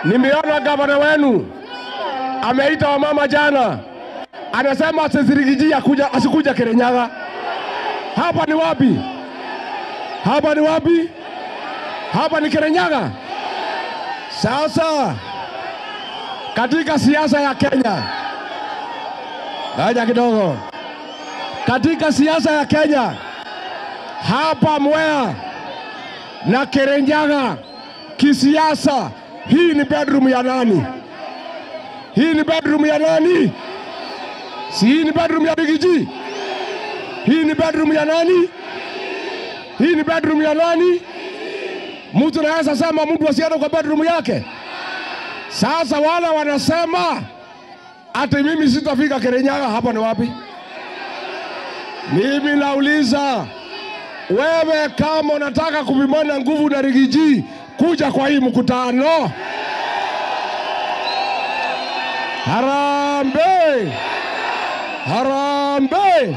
Nimeona gavana wenu ameita wamama jana, anasema asizirigiji asikuja Kirinyaga. Hapa ni wapi? Hapa ni wapi? Hapa ni Kirinyaga. Sasa katika siasa ya Kenya, ngoja kidogo, katika siasa ya Kenya hapa Mwea na Kirinyaga kisiasa, hii ni bedroom ya nani? Hii ni bedroom ya nani? Si hii ni bedroom ya Rigiji? Hii ni bedroom ya nani? Hii ni bedroom ya nani? Mtu anaweza sema mtu asiende kwa bedroom yake. Sasa wala wanasema ati mimi sitafika Kirinyaga. Hapa ni wapi? Mimi nauliza, wewe kama unataka kupimana nguvu na Rigiji, kuja kwa hii mkutano. Harambee! Harambee!